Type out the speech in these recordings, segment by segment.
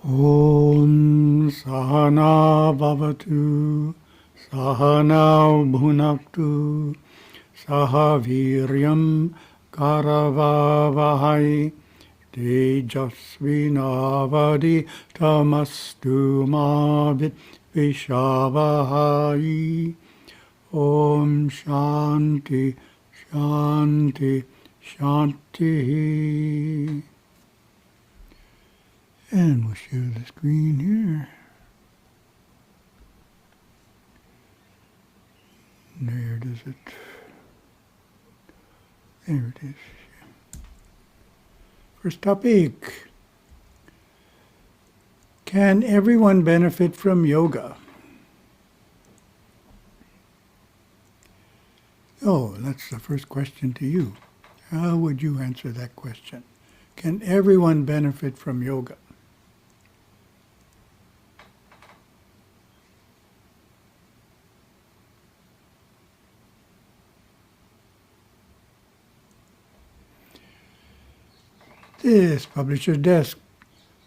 Om Sahana Bhavatu Sahana Bhunaktu Sahaviryam Karavavahai Tejasvinavadi Tamastu Mavit Vishavahai. Om Shanti Shanti Shanti. And we'll share the screen here. There does it. There it is. First topic. Can everyone benefit from yoga? Oh, that's the first question to you. How would you answer that question? Can everyone benefit from yoga? This Publisher's Desk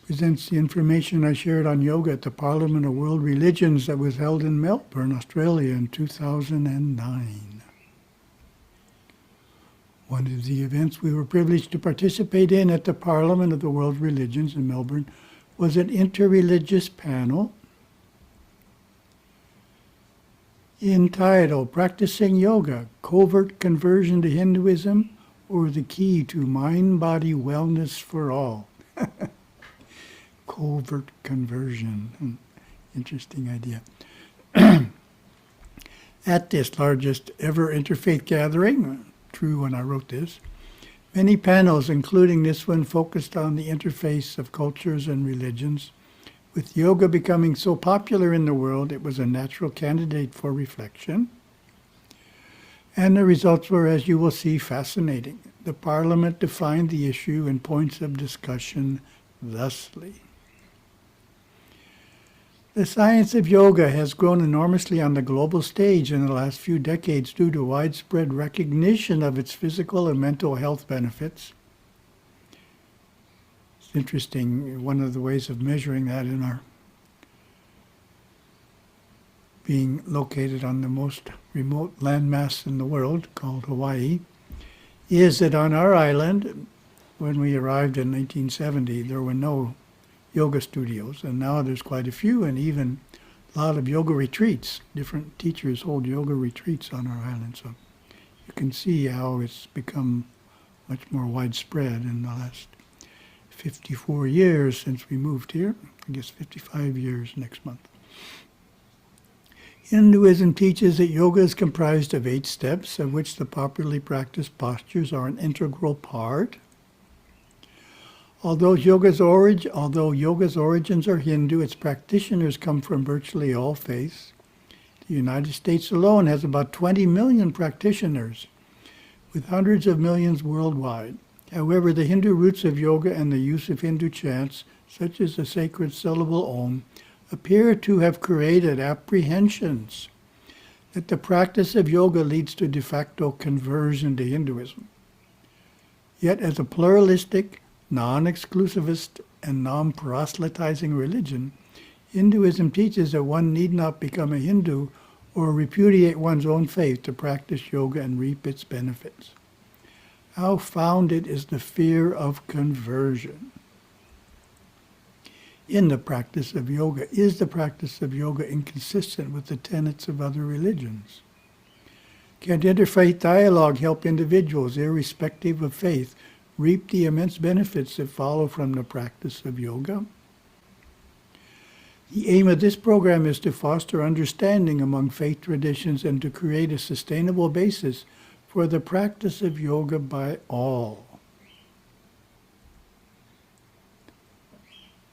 presents the information I shared on yoga at the Parliament of World Religions that was held in Melbourne, Australia in 2009. One of the events we were privileged to participate in at the Parliament of the World Religions in Melbourne was an interreligious panel entitled Practicing Yoga, Covert Conversion to Hinduism, or the Key to Mind-Body Wellness for All. Covert conversion. Interesting idea. At this largest ever interfaith gathering, true when I wrote this, many panels, including this one, focused on the interface of cultures and religions. With yoga becoming so popular in the world, it was a natural candidate for reflection. And the results were, as you will see, fascinating. The Parliament defined the issue and points of discussion thusly. The science of yoga has grown enormously on the global stage in the last few decades due to widespread recognition of its physical and mental health benefits. It's interesting, one of the ways of measuring that in our being located on the most remote landmass in the world, called Hawaii, is that on our island, when we arrived in 1970, there were no yoga studios, and now there's quite a few, and even a lot of yoga retreats. Different teachers hold yoga retreats on our island, so you can see how it's become much more widespread in the last 54 years since we moved here. I guess 55 years next month. Hinduism teaches that yoga is comprised of 8 steps, of which the popularly practiced postures are an integral part. Although yoga's origins are Hindu, its practitioners come from virtually all faiths. The United States alone has about 20 million practitioners, with hundreds of millions worldwide. However, the Hindu roots of yoga and the use of Hindu chants, such as the sacred syllable Om, appear to have created apprehensions that the practice of yoga leads to de facto conversion to Hinduism. Yet as a pluralistic, non-exclusivist, and non-proselytizing religion, Hinduism teaches that one need not become a Hindu or repudiate one's own faith to practice yoga and reap its benefits. How founded is the fear of conversion in the practice of yoga? Is the practice of yoga inconsistent with the tenets of other religions? Can interfaith dialogue help individuals, irrespective of faith, reap the immense benefits that follow from the practice of yoga? The aim of this program is to foster understanding among faith traditions and to create a sustainable basis for the practice of yoga by all.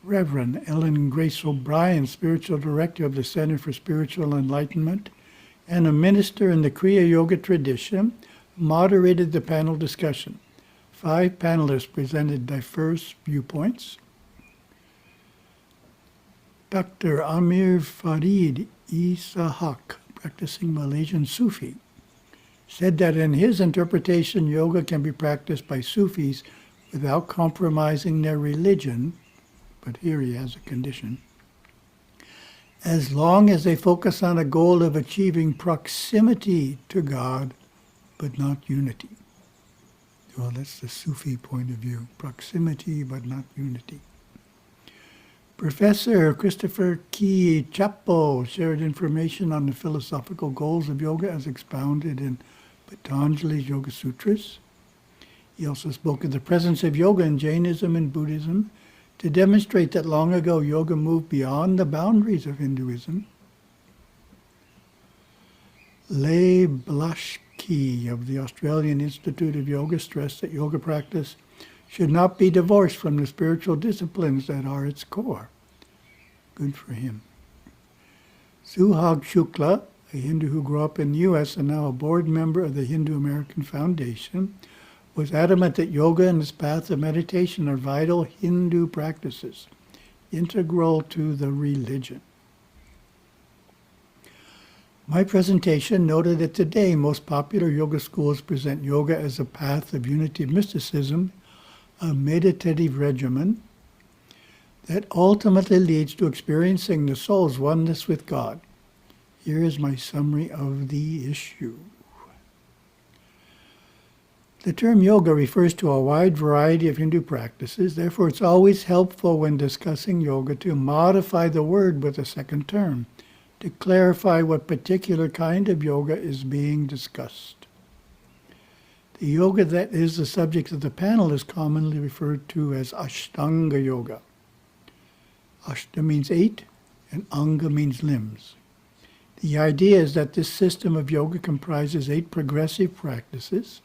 Reverend Ellen Grace O'Brien, Spiritual Director of the Center for Spiritual Enlightenment and a minister in the Kriya Yoga tradition, moderated the panel discussion. 5 panelists presented diverse viewpoints. Dr. Amir Farid Isahak, practicing Malaysian Sufi, said that in his interpretation, yoga can be practiced by Sufis without compromising their religion, but here he has a condition. As long as they focus on a goal of achieving proximity to God, but not unity. Well, that's the Sufi point of view. Proximity, but not unity. Professor Christopher Ki Chapo shared information on the philosophical goals of yoga as expounded in Patanjali's Yoga Sutras. He also spoke of the presence of yoga in Jainism and Buddhism to demonstrate that long ago yoga moved beyond the boundaries of Hinduism. Leigh Blaschke of the Australian Institute of Yoga stressed that yoga practice should not be divorced from the spiritual disciplines that are its core. Good for him. Suhag Shukla, a Hindu who grew up in the U.S. and now a board member of the Hindu American Foundation, was adamant that yoga and its path of meditation are vital Hindu practices, integral to the religion. My presentation noted that today most popular yoga schools present yoga as a path of unity of mysticism, a meditative regimen that ultimately leads to experiencing the soul's oneness with God. Here is my summary of the issue. The term yoga refers to a wide variety of Hindu practices, therefore it's always helpful when discussing yoga to modify the word with a second term, to clarify what particular kind of yoga is being discussed. The yoga that is the subject of the panel is commonly referred to as Ashtanga yoga. Ashta means 8, and Anga means limbs. The idea is that this system of yoga comprises 8 progressive practices.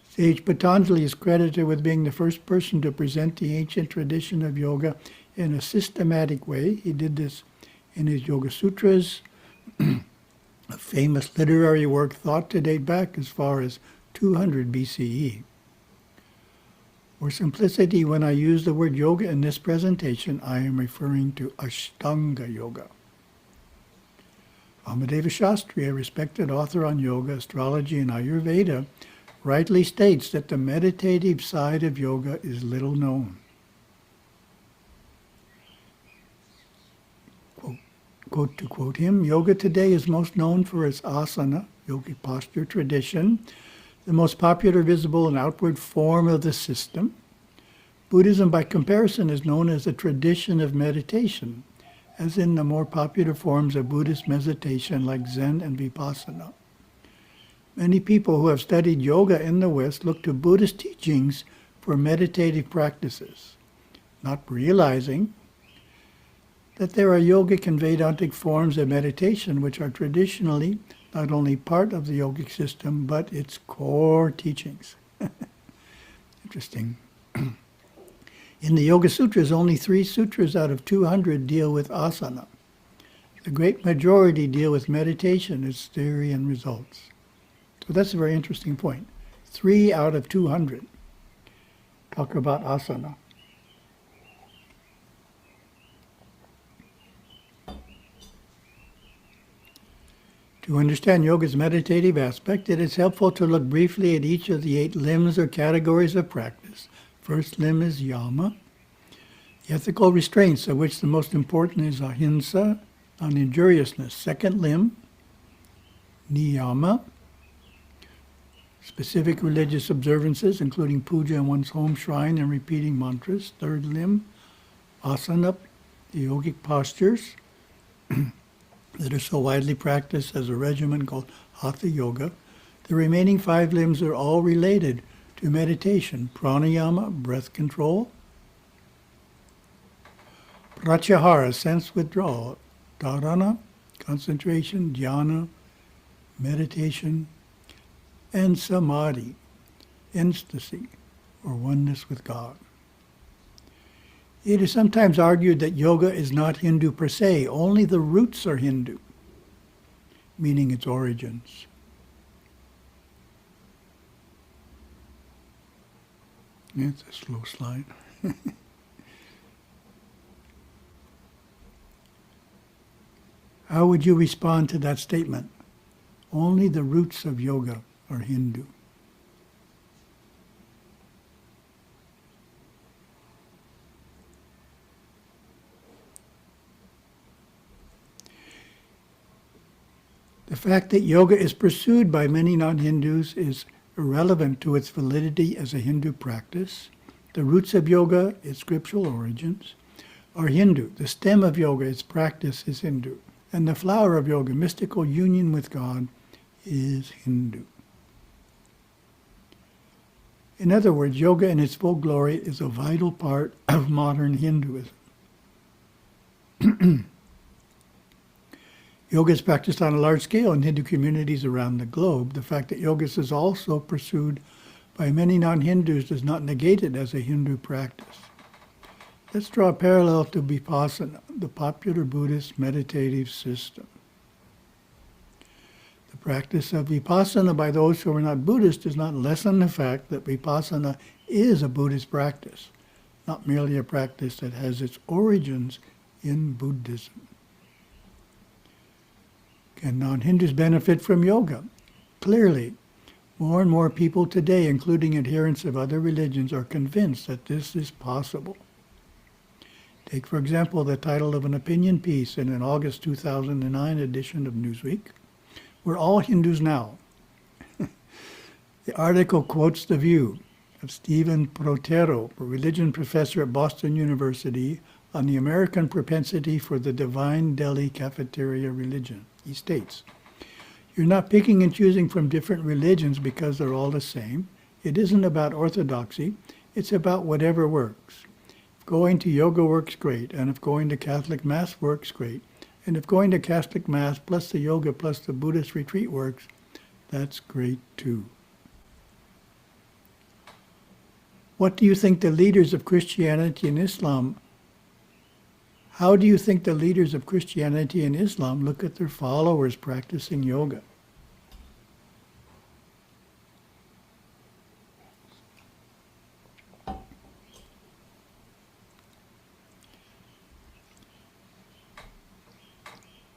Sage Patanjali is credited with being the first person to present the ancient tradition of yoga in a systematic way. He did this in his Yoga Sutras, a famous literary work thought to date back as far as 200 BCE. For simplicity, when I use the word yoga in this presentation, I am referring to Ashtanga yoga. Vamadeva Shastri, a respected author on yoga, astrology, and Ayurveda, rightly states that the meditative side of yoga is little known. To quote him, yoga today is most known for its asana, yogic posture tradition, the most popular visible and outward form of the system. Buddhism, by comparison, is known as a tradition of meditation, as in the more popular forms of Buddhist meditation like Zen and Vipassana. Many people who have studied yoga in the West look to Buddhist teachings for meditative practices, not realizing that there are yogic and Vedantic forms of meditation which are traditionally not only part of the yogic system, but its core teachings. Interesting. In the Yoga Sutras, only 3 sutras out of 200 deal with asana. The great majority deal with meditation, its theory and results. So that's a very interesting point. 3 out of 200 talk about asana. To understand yoga's meditative aspect, it is helpful to look briefly at each of the 8 limbs or categories of practice. First limb is yama, the ethical restraints, of which the most important is ahimsa, non-injuriousness. Second limb, niyama, specific religious observances, including puja in one's home shrine and repeating mantras. Third limb, asana, the yogic postures that are so widely practiced as a regimen called Hatha Yoga. The remaining 5 limbs are all related to meditation: pranayama, breath control; pratyahara, sense withdrawal; dharana, concentration; dhyana, meditation; and samadhi, ecstasy, or oneness with God. It is sometimes argued that yoga is not Hindu per se, only the roots are Hindu, meaning its origins. It's a slow slide. How would you respond to that statement? Only the roots of yoga are Hindu. The fact that yoga is pursued by many non-Hindus is irrelevant to its validity as a Hindu practice. The roots of yoga, its scriptural origins, are Hindu. The stem of yoga, its practice, is Hindu. And the flower of yoga, mystical union with God, is Hindu. In other words, yoga in its full glory is a vital part of modern Hinduism. Yoga is practiced on a large scale in Hindu communities around the globe. The fact that yoga is also pursued by many non-Hindus does not negate it as a Hindu practice. Let's draw a parallel to Vipassana, the popular Buddhist meditative system. The practice of Vipassana by those who are not Buddhist does not lessen the fact that Vipassana is a Buddhist practice, not merely a practice that has its origins in Buddhism. Can non-Hindus benefit from yoga? Clearly, more and more people today, including adherents of other religions, are convinced that this is possible. Take, for example, the title of an opinion piece in an August 2009 edition of Newsweek, "We're all Hindus now." The article quotes the view of Stephen Protero, a religion professor at Boston University, on the American propensity for the divine Delhi cafeteria religion. He states, "You're not picking and choosing from different religions because they're all the same. It isn't about orthodoxy. It's about whatever works. If going to yoga works, great. And if going to Catholic Mass works, great. And if going to Catholic Mass plus the yoga plus the Buddhist retreat works, that's great too." What do you think the leaders of Christianity and Islam How do you think the leaders of Christianity and Islam look at their followers practicing yoga?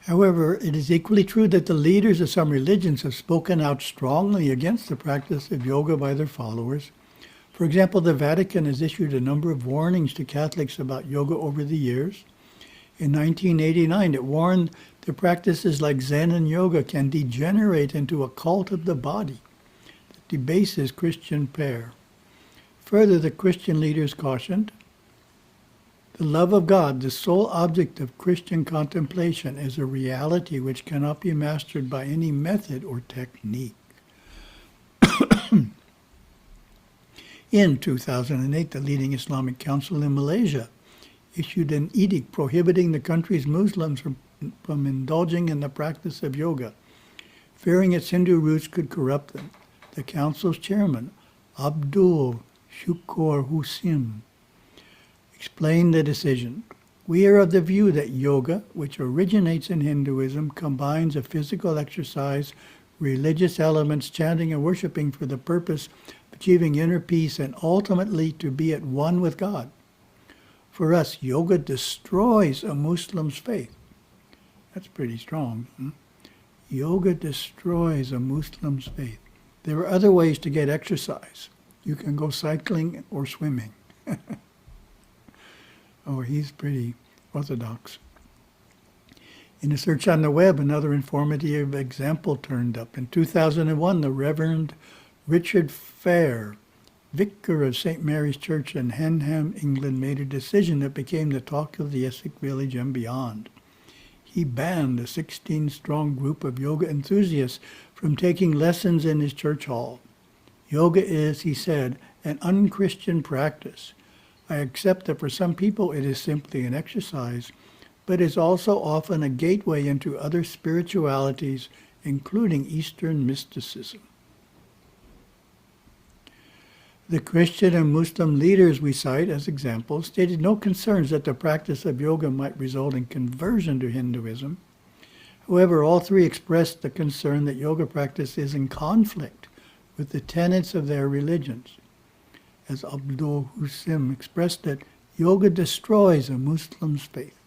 However, it is equally true that the leaders of some religions have spoken out strongly against the practice of yoga by their followers. For example, the Vatican has issued a number of warnings to Catholics about yoga over the years. In 1989, it warned that practices like Zen and yoga can degenerate into a cult of the body that debases Christian prayer. Further, the Christian leaders cautioned, "The love of God, the sole object of Christian contemplation, is a reality which cannot be mastered by any method or technique." In 2008, the leading Islamic council in Malaysia issued an edict prohibiting the country's Muslims from indulging in the practice of yoga, fearing its Hindu roots could corrupt them. The council's chairman, Abdul Shukur Husim, explained the decision. "We are of the view that yoga, which originates in Hinduism, combines a physical exercise, religious elements, chanting and worshiping for the purpose of achieving inner peace and ultimately to be at one with God. For us, yoga destroys a Muslim's faith." That's pretty strong. Yoga destroys a Muslim's faith. There are other ways to get exercise. You can go cycling or swimming. Oh, he's pretty orthodox. In a search on the web, another informative example turned up. In 2001, the Reverend Richard Fair, vicar of St. Mary's Church in Henham, England, made a decision that became the talk of the Essex village and beyond. He banned a 16-strong group of yoga enthusiasts from taking lessons in his church hall. "Yoga is," he said, "an unchristian practice. I accept that for some people it is simply an exercise, but is also often a gateway into other spiritualities, including Eastern mysticism." The Christian and Muslim leaders we cite as examples stated no concerns that the practice of yoga might result in conversion to Hinduism. However, all three expressed the concern that yoga practice is in conflict with the tenets of their religions. As Abdul Husim expressed that yoga destroys a Muslim's faith.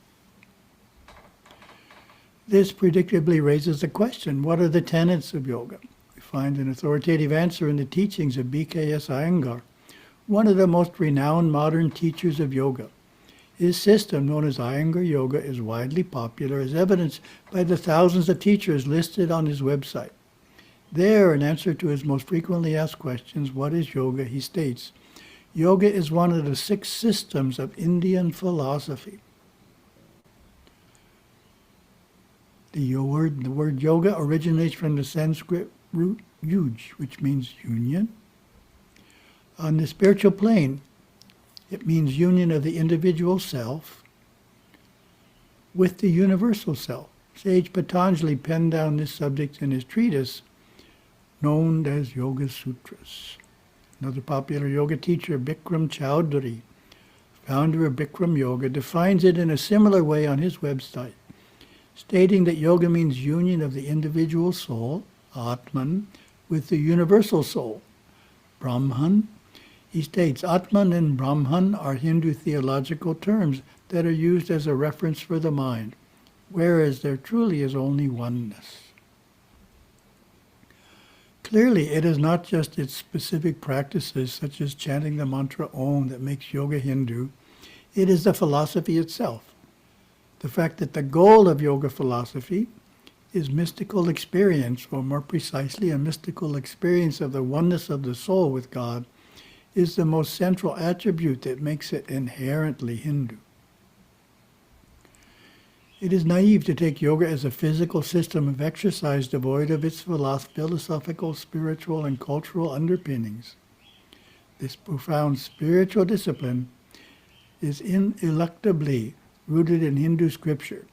This predictably raises the question, what are the tenets of yoga? We find an authoritative answer in the teachings of B.K.S. Iyengar, one of the most renowned modern teachers of yoga. His system, known as Iyengar Yoga, is widely popular, as evidenced by the thousands of teachers listed on his website. There, in answer to his most frequently asked questions, what is yoga, he states, yoga is one of the 6 systems of Indian philosophy. The word yoga originates from the Sanskrit root yuj, which means union. On the spiritual plane, it means union of the individual self with the universal self. Sage Patanjali penned down this subject in his treatise known as Yoga Sutras. Another popular yoga teacher, Bikram Choudhury, founder of Bikram Yoga, defines it in a similar way on his website, stating that yoga means union of the individual soul, Atman, with the universal soul, Brahman. He states, Atman and Brahman are Hindu theological terms that are used as a reference for the mind, whereas there truly is only oneness. Clearly, it is not just its specific practices, such as chanting the mantra Om, that makes yoga Hindu. It is the philosophy itself. The fact that the goal of yoga philosophy is mystical experience, or more precisely, a mystical experience of the oneness of the soul with God, is the most central attribute that makes it inherently Hindu. It is naive to take yoga as a physical system of exercise devoid of its philosophical, spiritual, and cultural underpinnings. This profound spiritual discipline is ineluctably rooted in Hindu scripture.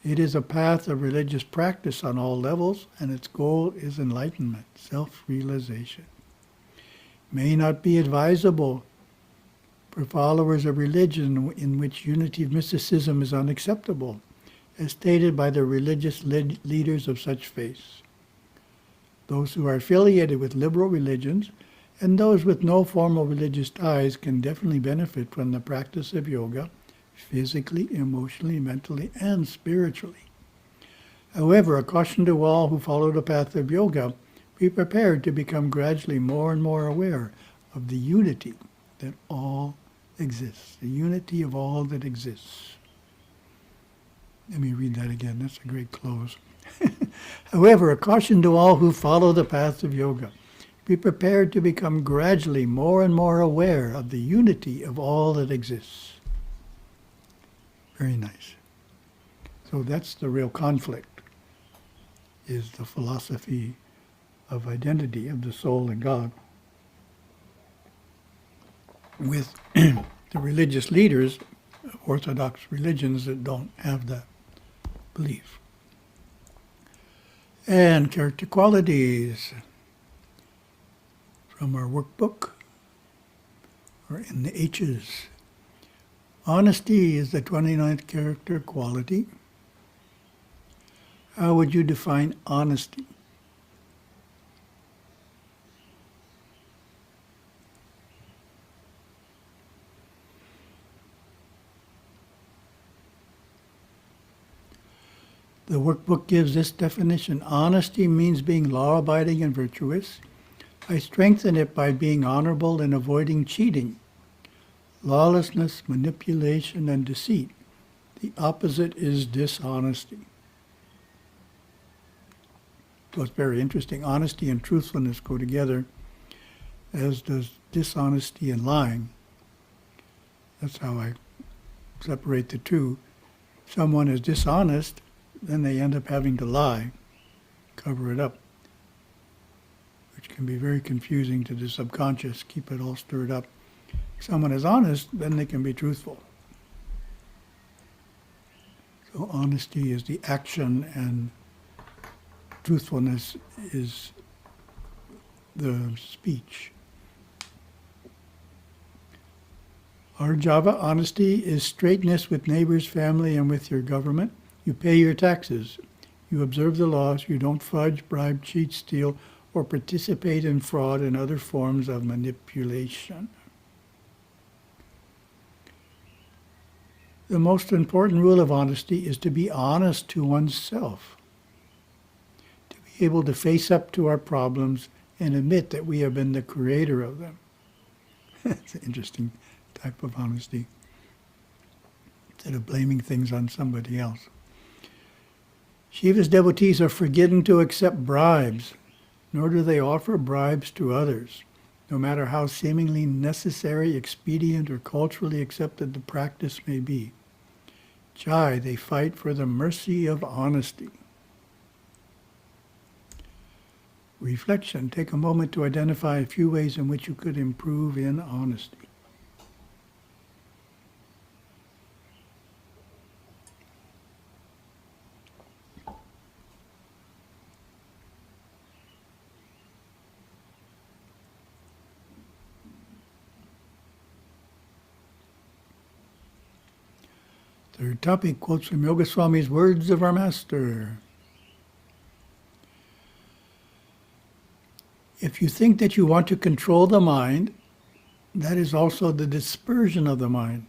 It is a path of religious practice on all levels, and its goal is enlightenment, self-realization. It may not be advisable for followers of religion in which unity of mysticism is unacceptable, as stated by the religious leaders of such faiths. Those who are affiliated with liberal religions and those with no formal religious ties can definitely benefit from the practice of yoga, physically, emotionally, mentally, and spiritually. However, a caution to all who follow the path of yoga: be prepared to become gradually more and more aware of the unity that all exists, the unity of all that exists. Let me read that again. That's a great close. However, a caution to all who follow the path of yoga: be prepared to become gradually more and more aware of the unity of all that exists. Very nice. So that's the real conflict, is the philosophy of identity of the soul and God, with the religious leaders of Orthodox religions that don't have that belief. And character qualities from our workbook, or in the H's. Honesty is the 29th character quality. How would you define honesty? The workbook gives this definition. Honesty means being law-abiding and virtuous. I strengthen it by being honorable and avoiding cheating, lawlessness, manipulation, and deceit. The opposite is dishonesty. So it's very interesting. Honesty and truthfulness go together, as does dishonesty and lying. That's how I separate the two. If someone is dishonest, then they end up having to lie, cover it up, which can be very confusing to the subconscious, keep it all stirred up. If someone is honest, then they can be truthful. So honesty is the action, and truthfulness is the speech. Our Java honesty is straightness with neighbors, family, and with your government. You pay your taxes. You observe the laws. You don't fudge, bribe, cheat, steal, or participate in fraud and other forms of manipulation. The most important rule of honesty is to be honest to oneself, to be able to face up to our problems and admit that we have been the creator of them. It's an interesting type of honesty. instead of blaming things on somebody else. Shiva's devotees are forbidden to accept bribes, nor do they offer bribes to others, no matter how seemingly necessary, expedient, or culturally accepted the practice may be. Jai, they fight for the mercy of honesty. Reflection. Take a moment to identify a few ways in which you could improve in honesty. Third topic, quotes from Yoga Swami's Words of our Master. If you think that you want to control the mind, that is also the dispersion of the mind,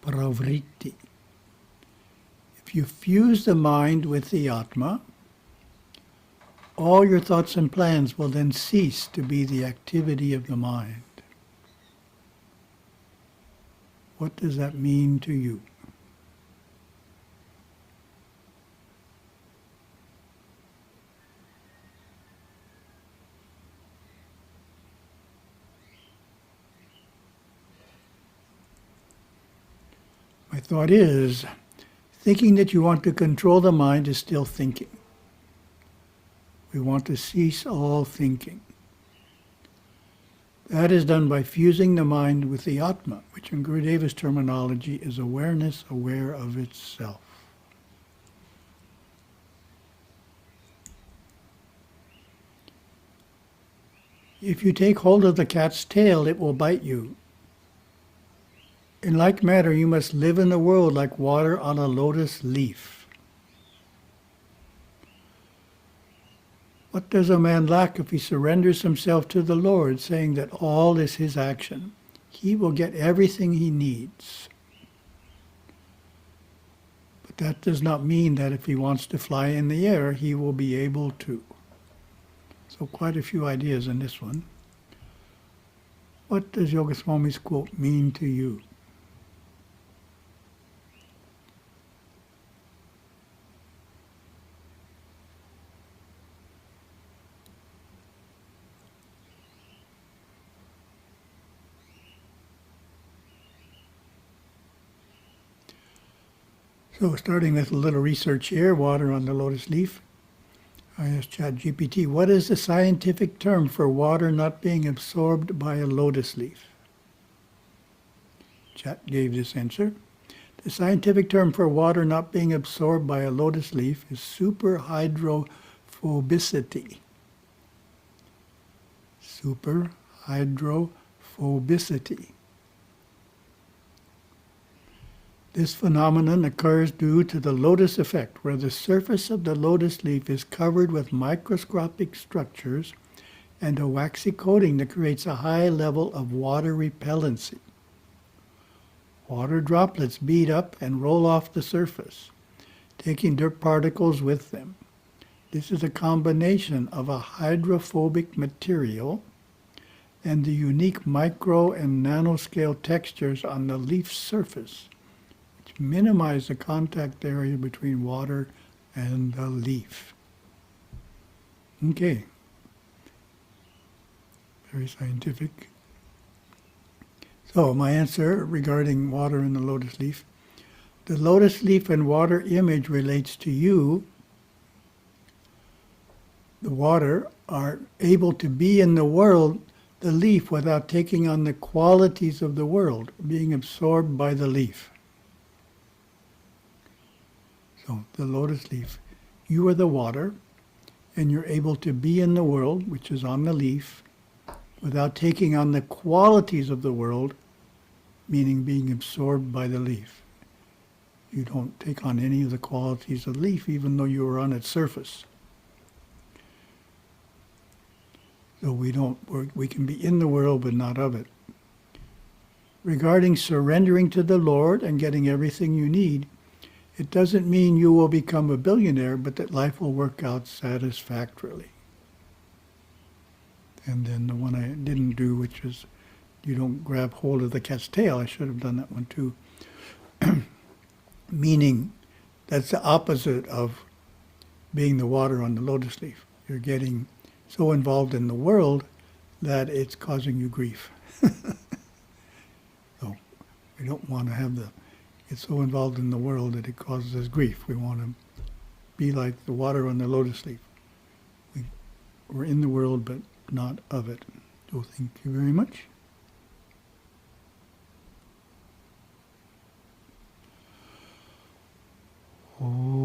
pravritti. If you fuse the mind with the Atma, all your thoughts and plans will then cease to be the activity of the mind. What does that mean to you? My thought is, thinking that you want to control the mind is still thinking. We want to cease all thinking. That is done by fusing the mind with the Atma, which in Gurudeva's terminology is awareness aware of itself. If you take hold of the cat's tail, it will bite you. In like manner, you must live in the world like water on a lotus leaf. What does a man lack if he surrenders himself to the Lord, saying that all is his action? He will get everything he needs. But that does not mean that if he wants to fly in the air, he will be able to. So quite a few ideas in this one. What does Yoga Swami's quote mean to you? So starting with a little research here, water on the lotus leaf. I asked ChatGPT, what is the scientific term for water not being absorbed by a lotus leaf? Chat gave this answer. The scientific term for water not being absorbed by a lotus leaf is superhydrophobicity. Superhydrophobicity. This phenomenon occurs due to the lotus effect, where the surface of the lotus leaf is covered with microscopic structures and a waxy coating that creates a high level of water repellency. Water droplets bead up and roll off the surface, taking dirt particles with them. This is a combination of a hydrophobic material and the unique micro and nanoscale textures on the leaf surface, minimize the contact area between water and the leaf. Okay. Very scientific. So my answer regarding water in the lotus leaf. The lotus leaf and water image relates to you. The water are able to be in the world, the leaf, without taking on the qualities of the world, being absorbed by the leaf. So the lotus leaf, you are the water, and you're able to be in the world, which is on the leaf, without taking on the qualities of the world, meaning being absorbed by the leaf. You don't take on any of the qualities of the leaf, even though you are on its surface. So we can be in the world, but not of it. Regarding surrendering to the Lord and getting everything you need, it doesn't mean you will become a billionaire, but that life will work out satisfactorily. And then the one I didn't do, which is you don't grab hold of the cat's tail. I should have done that one too. meaning that's the opposite of being the water on the lotus leaf. You're getting so involved in the world that it's causing you grief. So we don't want to have get so involved in the world that it causes us grief. We want to be like the water on the lotus leaf. We're in the world, but not of it. So thank you very much. Oh.